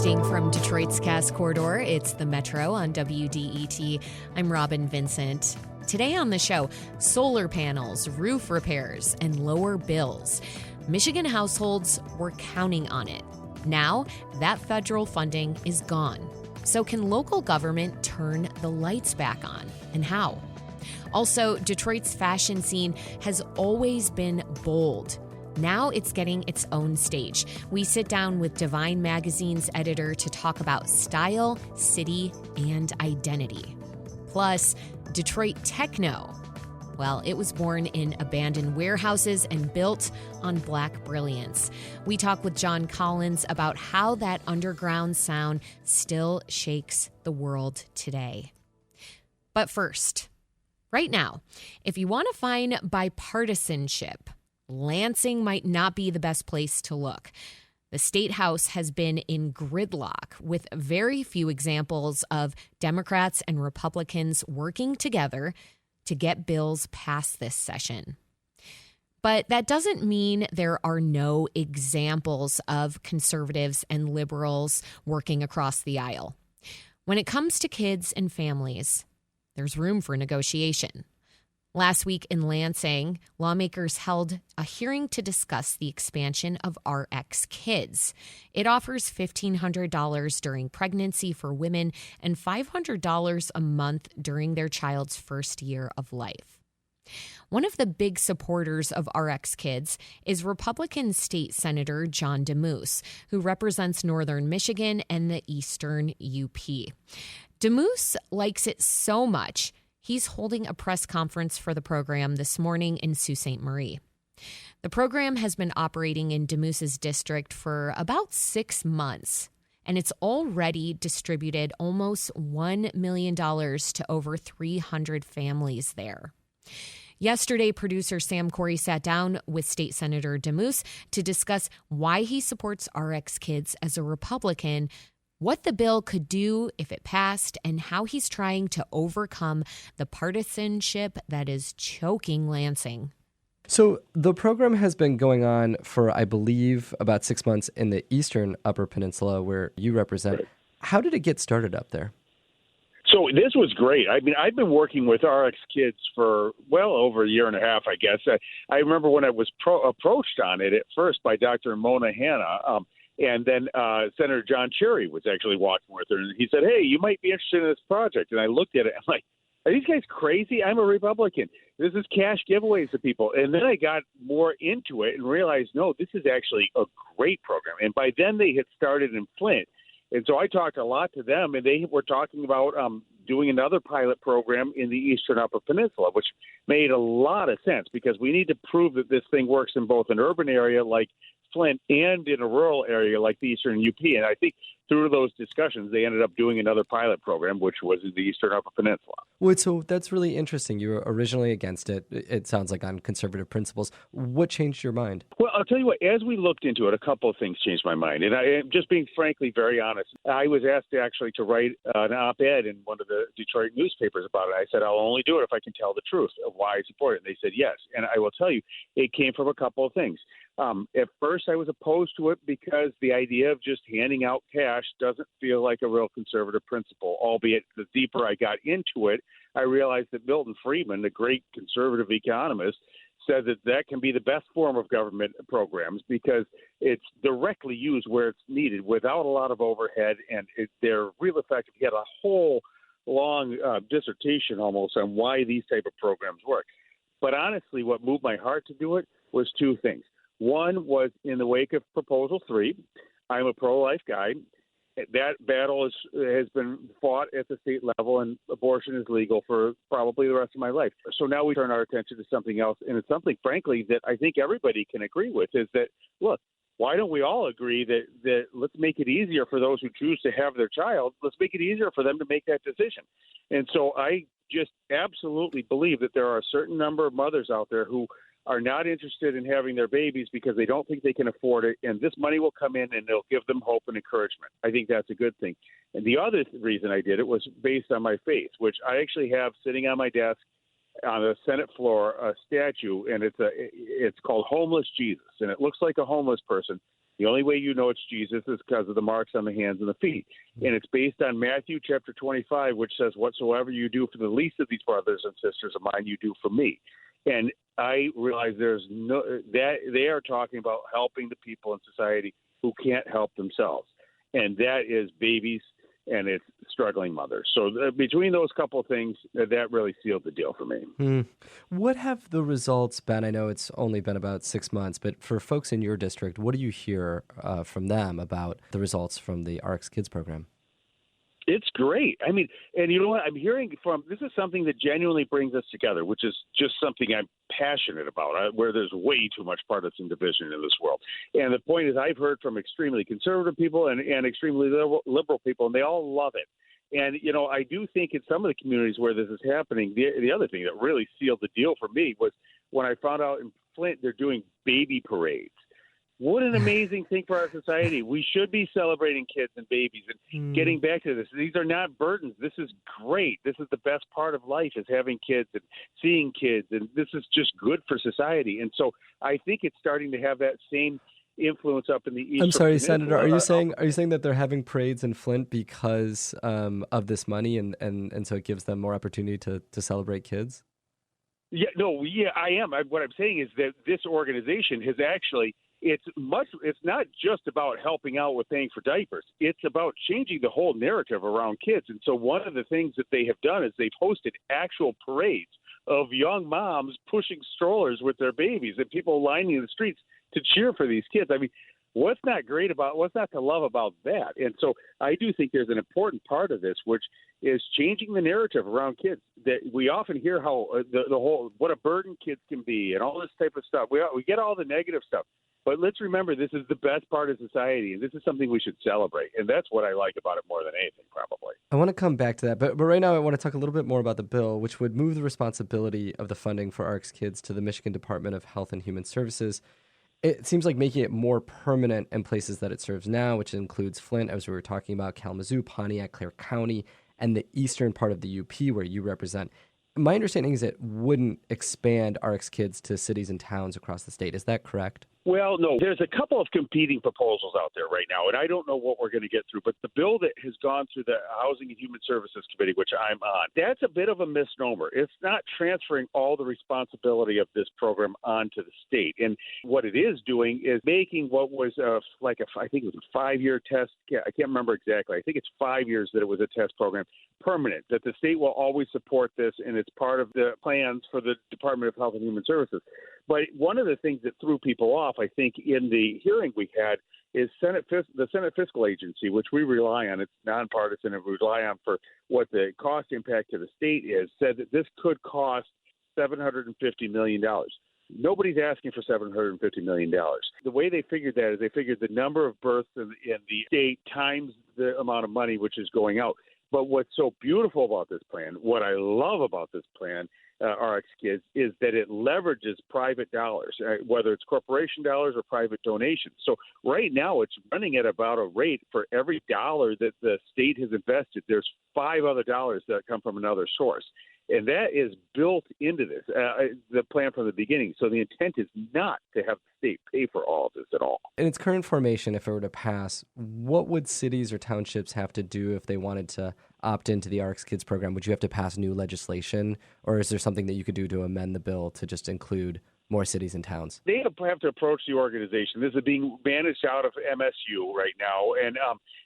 Broadcasting from Detroit's Cass Corridor, it's the Metro on WDET. I'm Robin Vincent. Today on the show, solar panels, roof repairs, and lower bills. Michigan households were counting on it. Now, that federal funding is gone. So can local government turn the lights back on? And how? Also, Detroit's fashion scene has always been bold. Now it's getting its own stage. We sit down with Divine Magazine's editor to talk about style, city, and identity. Plus, Detroit techno. Well, it was born in abandoned warehouses and built on Black brilliance. We talk with John Collins about how that underground sound still shakes the world today. But first, right now, if you want to find bipartisanship, Lansing might not be the best place to look. The statehouse has been in gridlock with very few examples of Democrats and Republicans working together to get bills passed this session. But that doesn't mean there are no examples of conservatives and liberals working across the aisle. When it comes to kids and families, there's room for negotiation. Last week in Lansing, lawmakers held a hearing to discuss the expansion of RX Kids. It offers $1,500 during pregnancy for women and $500 a month during their child's first year of life. One of the big supporters of RX Kids is Republican State Senator John Damoose, who represents Northern Michigan and the Eastern U.P. Damoose likes it so much, he's holding a press conference for the program this morning in Sault Ste Marie. The program has been operating in Damoose's district for about 6 months, and it's already distributed almost $1 million to over 300 families there. Yesterday, producer Sam Corey sat down with State Senator Damoose to discuss why he supports RX Kids as a Republican, what the bill could do if it passed, and how he's trying to overcome the partisanship that is choking Lansing. So the program has been going on for, I believe, about 6 months in the Eastern Upper Peninsula where you represent. Right. How did it get started up there? So this was great. I mean, I've been working with RX Kids for well over a year and a half, I guess. I remember when I was approached on it at first by Dr. Mona Hanna, and then Senator John Cherry was actually walking with her, and he said, "Hey, you might be interested in this project." And I looked at it, I'm like, "Are these guys crazy? I'm a Republican. This is cash giveaways to people." And then I got more into it and realized, no, this is actually a great program. And by then they had started in Flint. And so I talked a lot to them, and they were talking about doing another pilot program in the Eastern Upper Peninsula, which made a lot of sense because we need to prove that this thing works in both an urban area like Flint and in a rural area like the Eastern U.P. And I think through those discussions, they ended up doing another pilot program, which was in the Eastern Upper Peninsula. Well, so that's really interesting. You were originally against it. It sounds like on conservative principles. What changed your mind? Well, I'll tell you what, as we looked into it, a couple of things changed my mind. And I am just being frankly very honest. I was asked actually to write an op-ed in one of the Detroit newspapers about it. I said, I'll only do it if I can tell the truth of why I support it. And they said yes. And I will tell you, it came from a couple of things. At first, I was opposed to it because the idea of just handing out cash doesn't feel like a real conservative principle, albeit the deeper I got into it, I realized that Milton Friedman, the great conservative economist, said that that can be the best form of government programs because it's directly used where it's needed without a lot of overhead, and they're real effective. He had a whole long dissertation almost on why these type of programs work. But honestly, what moved my heart to do it was two things. One was in the wake of Proposal 3. I'm a pro-life guy. That battle has been fought at the state level, and abortion is legal for probably the rest of my life. So now we turn our attention to something else, and it's something, frankly, that I think everybody can agree with, is that, look, why don't we all agree that let's make it easier for those who choose to have their child, let's make it easier for them to make that decision. And so I just absolutely believe that there are a certain number of mothers out there who are not interested in having their babies because they don't think they can afford it, and this money will come in and it'll give them hope and encouragement. I think that's a good thing. And the other reason I did it was based on my faith, which I actually have sitting on my desk on the Senate floor, a statue, and it's called Homeless Jesus, and it looks like a homeless person, The only way you know it's Jesus is because of the marks on the hands and the feet. And it's based on Matthew chapter 25, which says, whatsoever you do for the least of these brothers and sisters of mine, you do for me. And I realize that they are talking about helping the people in society who can't help themselves. And that is babies and it's struggling mothers. So between those couple of things, that really sealed the deal for me. What have the results been? I know it's only been about 6 months, but for folks in your district, what do you hear from them about the results from the RX Kids program? It's great. I mean, and you know what? I'm hearing this is something that genuinely brings us together, which is just something I'm passionate about, where there's way too much partisan division in this world. And the point is, I've heard from extremely conservative people and extremely liberal people, and they all love it. And, I do think in some of the communities where this is happening, the other thing that really sealed the deal for me was when I found out in Flint they're doing baby parades. What an amazing thing for our society. We should be celebrating kids and babies and getting back to this. These are not burdens. This is great. This is the best part of life is having kids and seeing kids. And this is just good for society. And so I think it's starting to have that same influence up in the East. I'm sorry, Senator, are you saying that they're having parades in Flint because of this money and so it gives them more opportunity to celebrate kids? Yeah, I am. What I'm saying is that this organization has actually it's not just about helping out with paying for diapers. It's about changing the whole narrative around kids. And so one of the things that they have done is they've hosted actual parades of young moms pushing strollers with their babies and people lining the streets to cheer for these kids. I mean, what's not to love about that? And so I do think there's an important part of this, which is changing the narrative around kids. That we often hear how the whole what a burden kids can be and all this type of stuff. We get all the negative stuff. But let's remember, this is the best part of society, and this is something we should celebrate. And that's what I like about it more than anything, probably. I want to come back to that. But right now I want to talk a little bit more about the bill, which would move the responsibility of the funding for RX Kids to the Michigan Department of Health and Human Services. It seems like making it more permanent in places that it serves now, which includes Flint, as we were talking about, Kalamazoo, Pontiac, Clare County, and the eastern part of the UP where you represent. My understanding is it wouldn't expand RX Kids to cities and towns across the state. Is that correct? Well, no, there's a couple of competing proposals out there right now, and I don't know what we're going to get through. But the bill that has gone through the Housing and Human Services Committee, which I'm on, that's a bit of a misnomer. It's not transferring all the responsibility of this program onto the state. And what it is doing is making what was I think it was a 5-year test. I can't remember exactly. I think it's 5 years that it was a test program, permanent, that the state will always support this, and it's part of the plans for the Department of Health and Human Services. But one of the things that threw people off, I think, in the hearing we had is the Senate Fiscal Agency, which we rely on. It's nonpartisan and we rely on for what the cost impact to the state is, said that this could cost $750 million. Nobody's asking for $750 million. The way they figured that is they figured the number of births in the state times the amount of money which is going out. But what's so beautiful about this plan, what I love about this plan, RX Kids, is that it leverages private dollars, whether it's corporation dollars or private donations. So right now it's running at about a rate for every dollar that the state has invested, there's 5 other dollars that come from another source. And that is built into this, the plan from the beginning. So the intent is not to have the state pay for all of this at all. In its current formation, if it were to pass, what would cities or townships have to do if they wanted to opt into the RX Kids program? Would you have to pass new legislation, or is there something that you could do to amend the bill to just include more cities and towns? They have to approach the organization. This is being managed out of MSU right now.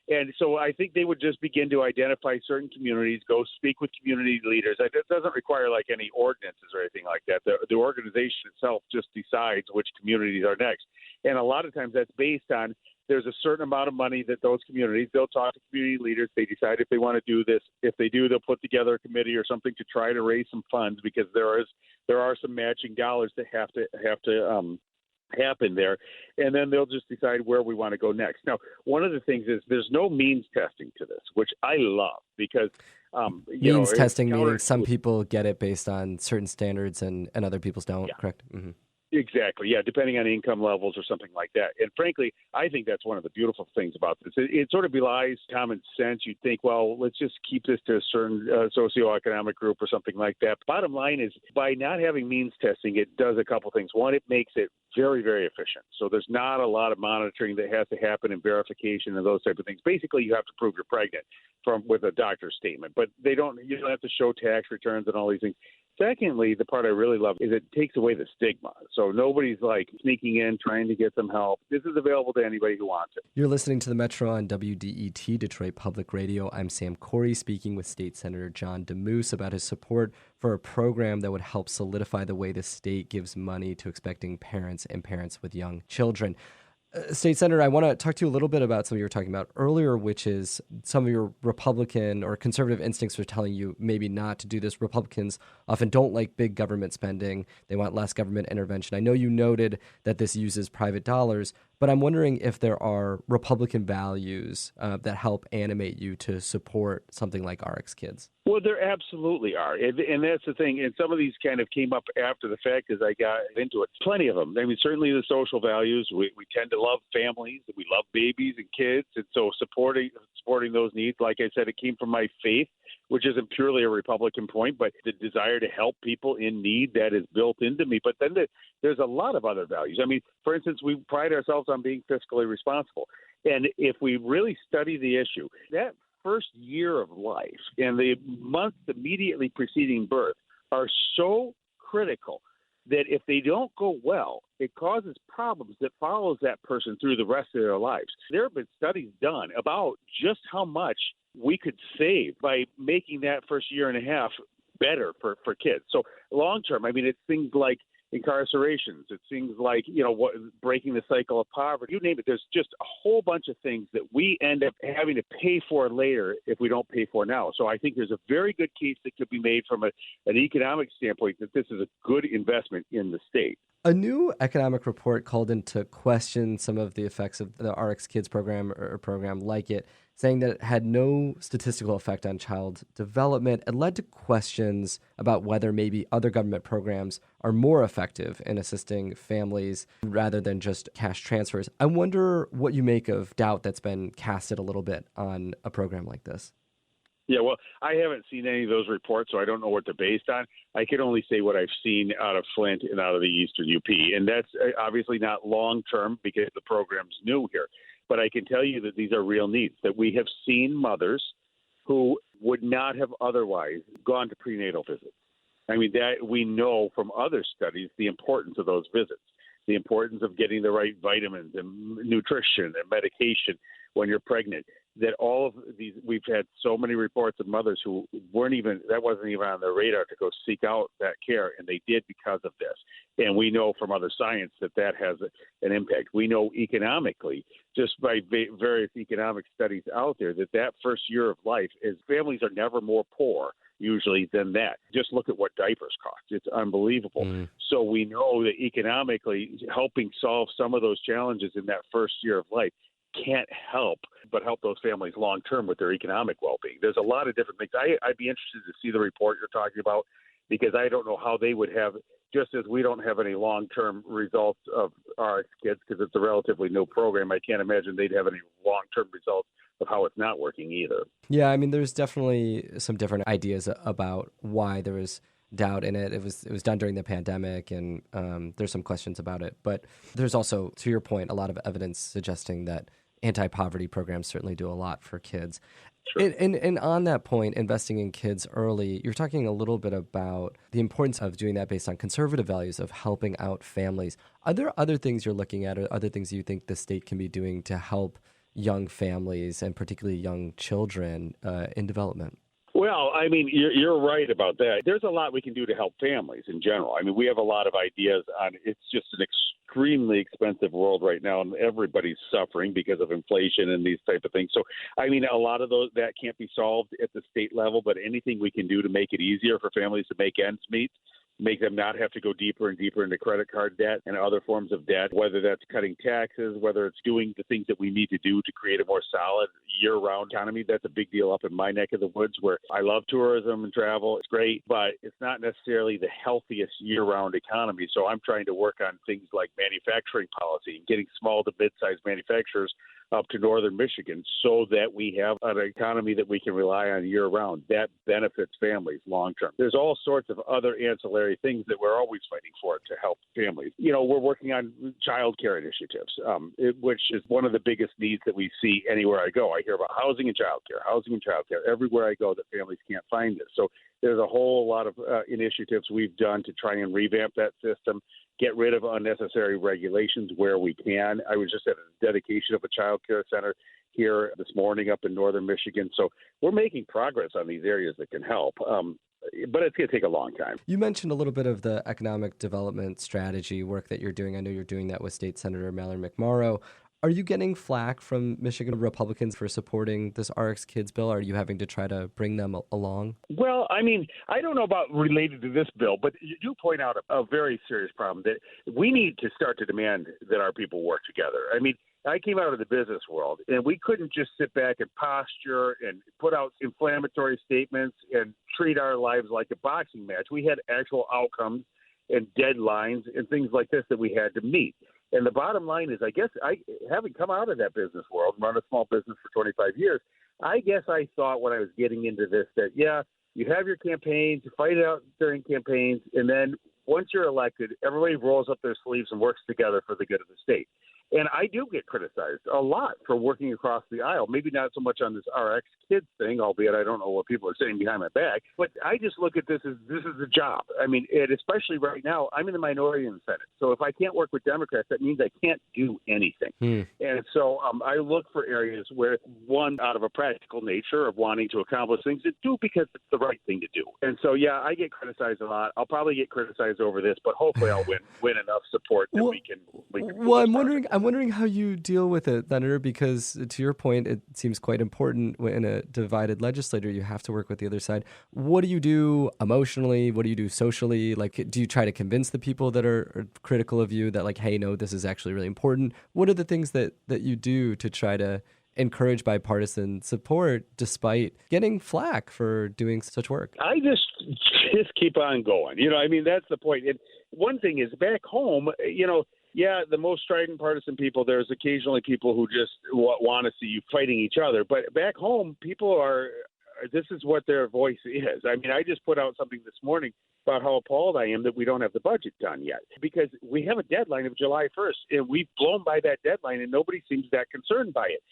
And so I think they would just begin to identify certain communities, go speak with community leaders. It doesn't require like any ordinances or anything like that. The organization itself just decides which communities are next. And a lot of times that's based on there's a certain amount of money that those communities, they'll talk to community leaders. They decide if they want to do this. If they do, they'll put together a committee or something to try to raise some funds because there are some matching dollars that have to happen there. And then they'll just decide where we want to go next. Now, one of the things is there's no means testing to this, which I love because means testing meaning some people get it based on certain standards and other people's don't, correct? Mm-hmm. Exactly. Yeah, depending on income levels or something like that. And frankly, I think that's one of the beautiful things about this. It sort of belies common sense. You'd think, well, let's just keep this to a certain socioeconomic group or something like that. Bottom line is, by not having means testing, it does a couple things. One, it makes it very, very efficient. So there's not a lot of monitoring that has to happen and verification and those type of things. Basically, you have to prove you're pregnant with a doctor's statement, but you don't have to show tax returns and all these things. Secondly, the part I really love is it takes away the stigma. So nobody's like sneaking in, trying to get some help. This is available to anybody who wants it. You're listening to The Metro on WDET, Detroit Public Radio. I'm Sam Corey, speaking with State Senator John Damoose about his support for a program that would help solidify the way the state gives money to expecting parents and parents with young children. State Senator, I want to talk to you a little bit about something you were talking about earlier, which is some of your Republican or conservative instincts are telling you maybe not to do this. Republicans often don't like big government spending. They want less government intervention. I know you noted that this uses private dollars, but I'm wondering if there are Republican values that help animate you to support something like RX Kids. Well, there absolutely are. And that's the thing. And some of these kind of came up after the fact as I got into it. Plenty of them. I mean, certainly the social values. We tend to love families. We love babies and kids. And so supporting those needs, like I said, it came from my faith, which isn't purely a Republican point, but the desire to help people in need that is built into me. But then there's a lot of other values. I mean, for instance, we pride ourselves on being fiscally responsible. And if we really study the issue, that first year of life and the months immediately preceding birth are so critical that if they don't go well, it causes problems that follows that person through the rest of their lives. There have been studies done about just how much we could save by making that first year and a half better for kids. So long term, I mean, it's things like incarcerations. It's things like, breaking the cycle of poverty. You name it. There's just a whole bunch of things that we end up having to pay for later if we don't pay for now. So I think there's a very good case that could be made from an economic standpoint that this is a good investment in the state. A new economic report called into question some of the effects of the RX Kids program or a program like it, saying that it had no statistical effect on child development. It led to questions about whether maybe other government programs are more effective in assisting families rather than just cash transfers. I wonder what you make of doubt that's been casted a little bit on a program like this. Yeah, well, I haven't seen any of those reports, so I don't know what they're based on. I can only say what I've seen out of Flint and out of the Eastern U.P., and that's obviously not long-term because the program's new here. But I can tell you that these are real needs, that we have seen mothers who would not have otherwise gone to prenatal visits. I mean, that we know from other studies the importance of those visits, the importance of getting the right vitamins and nutrition and medication when you're pregnant. That all of these, we've had so many reports of mothers who wasn't even on their radar to go seek out that care, and they did because of this. And we know from other science that has an impact. We know economically, just by various economic studies out there, that first year of life is families are never more poor usually than that. Just look at what diapers cost. It's unbelievable. So we know that economically helping solve some of those challenges in that first year of life can't help but help those families long term with their economic well-being. There's a lot of different things. I'd be interested to see the report you're talking about, because I don't know how they would have, just as we don't have any long-term results of our kids because it's a relatively new program, I can't imagine they'd have any long-term results of how it's not working either. Yeah, I mean, there's definitely some different ideas about why there was doubt in it. It was done during the pandemic, and there's some questions about it. But there's also, to your point, a lot of evidence suggesting that anti-poverty programs certainly do a lot for kids. Sure. And on that point, investing in kids early, you're talking a little bit about the importance of doing that based on conservative values of helping out families. Are there other things you're looking at, or other things you think the state can be doing to help young families and particularly young children in development? Well, I mean, you're right about that. There's a lot we can do to help families in general. I mean, we have a lot of ideas on it's just an extremely expensive world right now, and everybody's suffering because of inflation and these type of things. So, I mean, a lot of that can't be solved at the state level, but anything we can do to make it easier for families to make ends meet make them not have to go deeper and deeper into credit card debt and other forms of debt, whether that's cutting taxes, whether it's doing the things that we need to do to create a more solid year-round economy. That's a big deal up in my neck of the woods where I love tourism and travel. It's great, but it's not necessarily the healthiest year-round economy. So I'm trying to work on things like manufacturing policy and getting small to mid-sized manufacturers up to northern Michigan so that we have an economy that we can rely on year-round. That benefits families long-term. There's all sorts of other ancillary things that we're always fighting for to help families. You know, we're working on child care initiatives, which is one of the biggest needs that we see anywhere I go. I hear about housing and child care. Everywhere I go that families can't find this. So there's a whole lot of initiatives we've done to try and revamp that system, get rid of unnecessary regulations where we can. I was just at a dedication of a child care center here this morning up in northern Michigan. So we're making progress on these areas that can help. But it's going to take a long time. You mentioned a little bit of the economic development strategy work that you're doing. I know you're doing that with State Senator Mallory McMorrow. Are you getting flack from Michigan Republicans for supporting this RX Kids bill? Are you having to try to bring them along? Well, I mean, I don't know about related to this bill, but you do point out a very serious problem that we need to start to demand that our people work together. I mean, I came out of the business world, and we couldn't just sit back and posture and put out inflammatory statements and treat our lives like a boxing match. We had actual outcomes and deadlines and things like this that we had to meet. And the bottom line is, I guess, having come out of that business world, run a small business for 25 years, I guess I thought when I was getting into this that, yeah, you have your campaigns, you fight it out during campaigns, and then once you're elected, everybody rolls up their sleeves and works together for the good of the state. And I do get criticized a lot for working across the aisle, maybe not so much on this RX Kids thing, albeit I don't know what people are saying behind my back, but I just look at this as this is a job. I mean, especially right now, I'm in the minority in the Senate. So if I can't work with Democrats, that means I can't do anything. And so I look for areas where, one, out of a practical nature of wanting to accomplish things, to do because it's the right thing to do. And so, yeah, I get criticized a lot. I'll probably get criticized over this, but hopefully I'll win enough support that we can well, I'm wondering how you deal with it, Senator, because to your point, it seems quite important in a divided legislature. You have to work with the other side. What do you do emotionally? What do you do socially? Like, do you try to convince the people that are critical of you that, like, hey, no, this is actually really important? What are the things that you do to try to encourage bipartisan support despite getting flack for doing such work? I just keep on going. You know, I mean, that's the point. And one thing is, back home, you know, yeah, the most strident partisan people, there's occasionally people who just want to see you fighting each other. But back home, people this is what their voice is. I mean, I just put out something this morning about how appalled I am that we don't have the budget done yet, because we have a deadline of July 1st, and we've blown by that deadline, and nobody seems that concerned by it.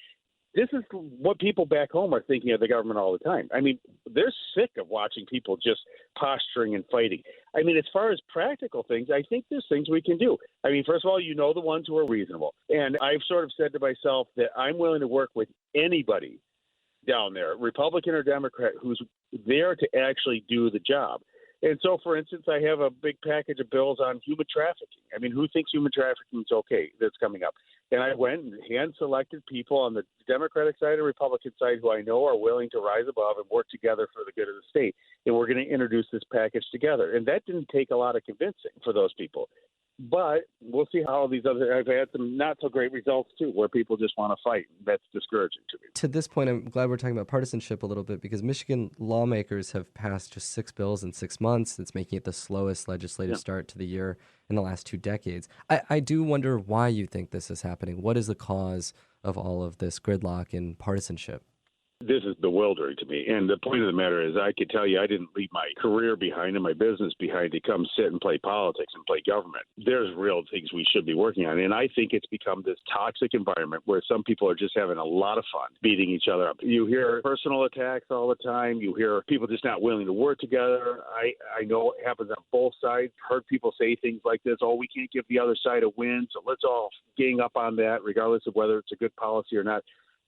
This is what people back home are thinking of the government all the time. I mean, they're sick of watching people just posturing and fighting. I mean, as far as practical things, I think there's things we can do. I mean, first of all, the ones who are reasonable. And I've sort of said to myself that I'm willing to work with anybody down there, Republican or Democrat, who's there to actually do the job. And so, for instance, I have a big package of bills on human trafficking. I mean, who thinks human trafficking is okay that's coming up? And I went and hand-selected people on the Democratic side and Republican side who I know are willing to rise above and work together for the good of the state. And we're going to introduce this package together. And that didn't take a lot of convincing for those people. But we'll see how these other – I've had some not-so-great results, too, where people just want to fight. That's discouraging to me. To this point, I'm glad we're talking about partisanship a little bit, because Michigan lawmakers have passed just 6 bills in 6 months. It's making it the slowest legislative start to the year in the last 2 decades. I do wonder why you think this is happening. What is the cause of all of this gridlock and partisanship? This is bewildering to me. And the point of the matter is, I could tell you I didn't leave my career behind and my business behind to come sit and play politics and play government. There's real things we should be working on. And I think it's become this toxic environment where some people are just having a lot of fun beating each other up. You hear personal attacks all the time. You hear people just not willing to work together. I know it happens on both sides. Heard people say things like this, oh, we can't give the other side a win, so let's all gang up on that, regardless of whether it's a good policy or not.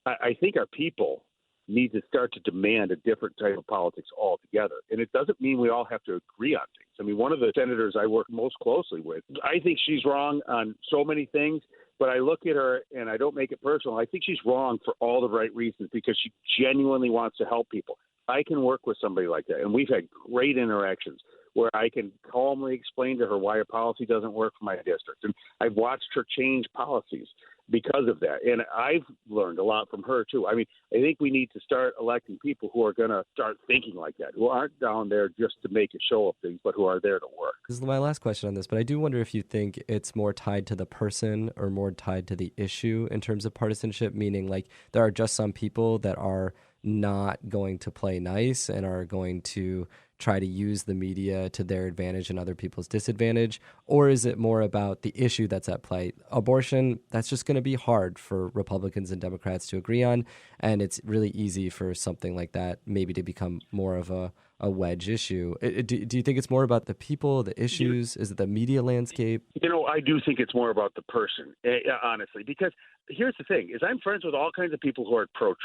I think our people need to start to demand a different type of politics altogether. And it doesn't mean we all have to agree on things. I mean, one of the senators I work most closely with, I think she's wrong on so many things, but I look at her and I don't make it personal. I think she's wrong for all the right reasons because she genuinely wants to help people. I can work with somebody like that, and we've had great interactions. where I can calmly explain to her why a policy doesn't work for my district. And I've watched her change policies because of that. And I've learned a lot from her, too. I mean, I think we need to start electing people who are going to start thinking like that, who aren't down there just to make a show of things, but who are there to work. This is my last question on this, but I do wonder if you think it's more tied to the person or more tied to the issue in terms of partisanship, meaning like there are just some people that are not going to play nice and are going to try to use the media to their advantage and other people's disadvantage? Or is it more about the issue that's at play? Abortion, that's just going to be hard for Republicans and Democrats to agree on, and it's really easy for something like that maybe to become more of a wedge issue. Do you think it's more about the people, the issues? Is it the media landscape? I do think it's more about the person, honestly, because here's the thing, is I'm friends with all kinds of people who are pro-choice.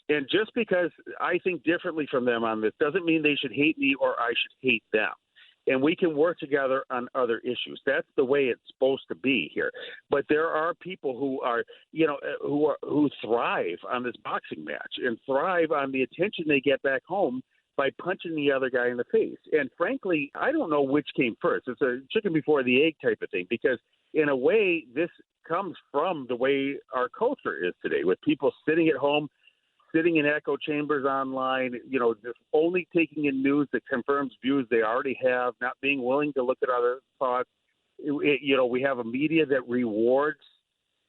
And just because I think differently from them on this doesn't mean they should hate me or I should hate them. And we can work together on other issues. That's the way it's supposed to be here. But there are people who are, who thrive on this boxing match and thrive on the attention they get back home by punching the other guy in the face. And frankly, I don't know which came first. It's a chicken before the egg type of thing, because in a way, this comes from the way our culture is today, with people sitting at home, sitting in echo chambers online, just only taking in news that confirms views they already have, not being willing to look at other thoughts. We have a media that rewards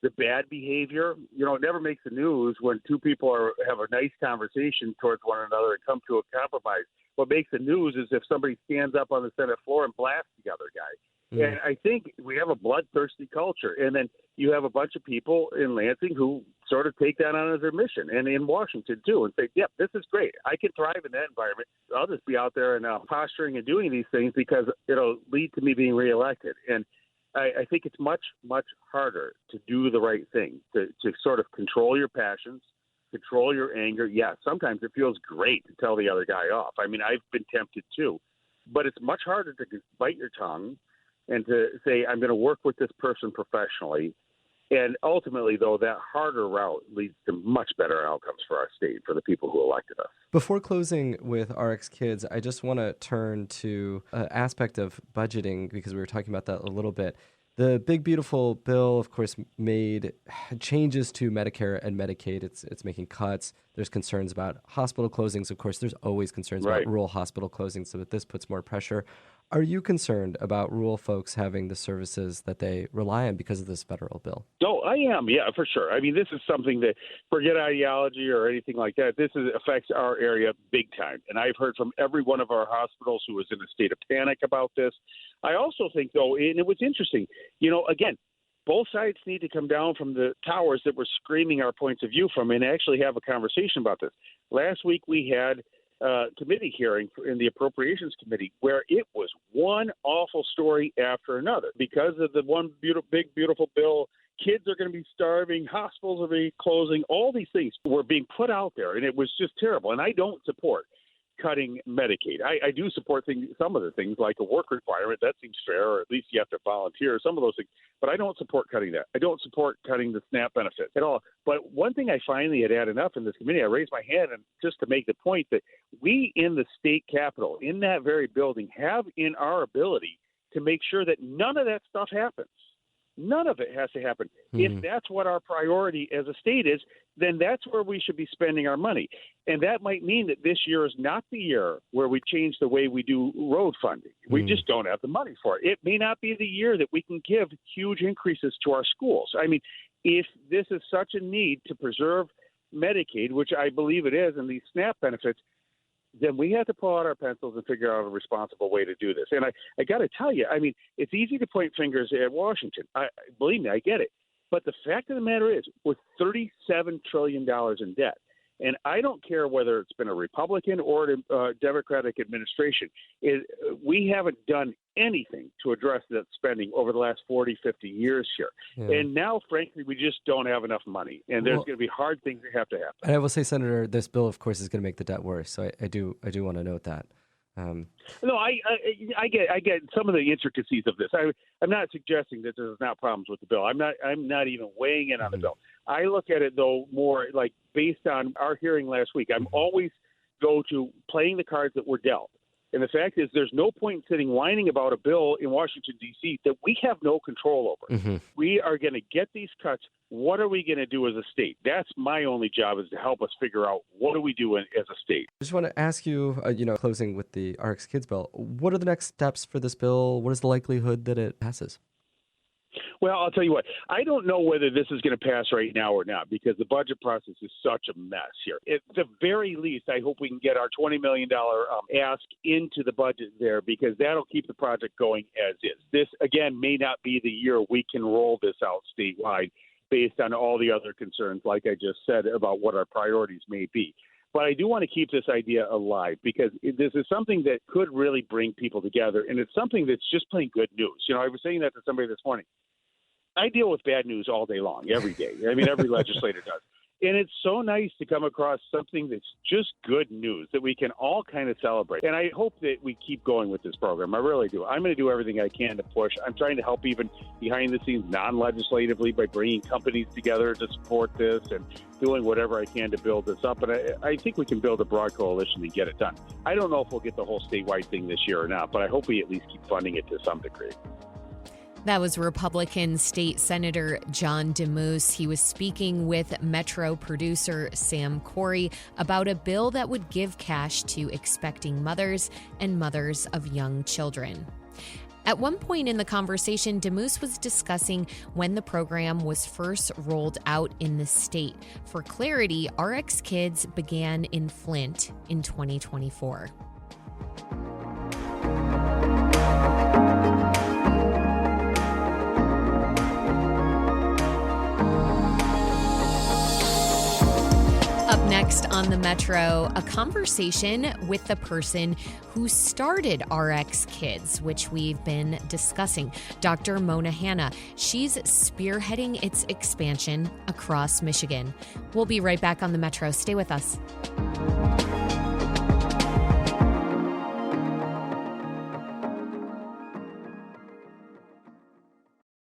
the bad behavior. It never makes the news when two people have a nice conversation towards one another and come to a compromise. What makes the news is if somebody stands up on the Senate floor and blasts the other guy. And I think we have a bloodthirsty culture. And then you have a bunch of people in Lansing who sort of take that on as their mission, and in Washington too, and say, yep, this is great. I can thrive in that environment. I'll just be out there and posturing and doing these things because it'll lead to me being reelected. And I think it's much, much harder to do the right thing, to sort of control your passions, control your anger. Yeah, sometimes it feels great to tell the other guy off. I mean, I've been tempted too. But it's much harder to bite your tongue and to say, I'm going to work with this person professionally. And ultimately, though, that harder route leads to much better outcomes for our state, for the people who elected us. Before closing with RX Kids, I just want to turn to an aspect of budgeting, because we were talking about that a little bit. The big, beautiful bill, of course, made changes to Medicare and Medicaid. It's making cuts. There's concerns about hospital closings. Of course, there's always concerns about rural hospital closings, so that this puts more pressure. Are you concerned about rural folks having the services that they rely on because of this federal bill? No, I am. Yeah, for sure. I mean, this is something that, forget ideology or anything like that, this affects our area big time. And I've heard from every one of our hospitals who is in a state of panic about this. I also think, though, and it was interesting, again, both sides need to come down from the towers that we're screaming our points of view from and actually have a conversation about this. Last week we had committee hearing in the Appropriations Committee where it was one awful story after another. Because of the one big, beautiful bill, kids are going to be starving, hospitals are being closing, all these things were being put out there, and it was just terrible. And I don't support cutting Medicaid. I do support some of the things like a work requirement. That seems fair, or at least you have to volunteer, some of those things. But I don't support cutting that. I don't support cutting the SNAP benefit at all. But one thing I finally had had enough in this committee, I raised my hand and just to make the point that we in the state capitol, in that very building, have in our ability to make sure that none of that stuff happens. None of it has to happen. If that's what our priority as a state is, then that's where we should be spending our money. And that might mean that this year is not the year where we change the way we do road funding. We just don't have the money for it. It may not be the year that we can give huge increases to our schools. I mean, if this is such a need to preserve Medicaid, which I believe it is, and these SNAP benefits, then we have to pull out our pencils and figure out a responsible way to do this. And I got to tell you, I mean, it's easy to point fingers at Washington. Believe me, I get it. But the fact of the matter is, we're $37 trillion in debt. And I don't care whether it's been a Republican or a Democratic administration. We haven't done anything to address that spending over the last 40, 50 years here. Yeah. And now, frankly, we just don't have enough money. And there's going to be hard things that have to happen. And I will say, Senator, this bill, of course, is going to make the debt worse. So I do want to note that. No, I get some of the intricacies of this. I'm not suggesting that there's not problems with the bill. I'm not even weighing in on the bill. I look at it, though, more like based on our hearing last week. I'm always go to playing the cards that were dealt. And the fact is, there's no point in sitting whining about a bill in Washington, D.C. that we have no control over. Mm-hmm. We are going to get these cuts. What are we going to do as a state? That's my only job, is to help us figure out what do we do as a state. I just want to ask you, closing with the RX Kids bill, what are the next steps for this bill? What is the likelihood that it passes? Well, I'll tell you what, I don't know whether this is going to pass right now or not, because the budget process is such a mess here. At the very least, I hope we can get our $20 million ask into the budget there, because that'll keep the project going as is. This, again, may not be the year we can roll this out statewide based on all the other concerns, like I just said, about what our priorities may be. But I do want to keep this idea alive, because this is something that could really bring people together, and it's something that's just plain good news. I was saying that to somebody this morning. I deal with bad news all day long, every day. I mean, every legislator does. And it's so nice to come across something that's just good news that we can all kind of celebrate. And I hope that we keep going with this program. I really do. I'm going to do everything I can to push. I'm trying to help even behind the scenes, non-legislatively, by bringing companies together to support this and doing whatever I can to build this up. But I think we can build a broad coalition and get it done. I don't know if we'll get the whole statewide thing this year or not, but I hope we at least keep funding it to some degree. That was Republican State Senator John Damoose. He was speaking with Metro producer Sam Corey about a bill that would give cash to expecting mothers and mothers of young children. At one point in the conversation, Damoose was discussing when the program was first rolled out in the state. For clarity, RX Kids began in Flint in 2024. Next on the Metro, a conversation with the person who started RX Kids, which we've been discussing, Dr. Mona Hanna. She's spearheading its expansion across Michigan. We'll be right back on the Metro. Stay with us.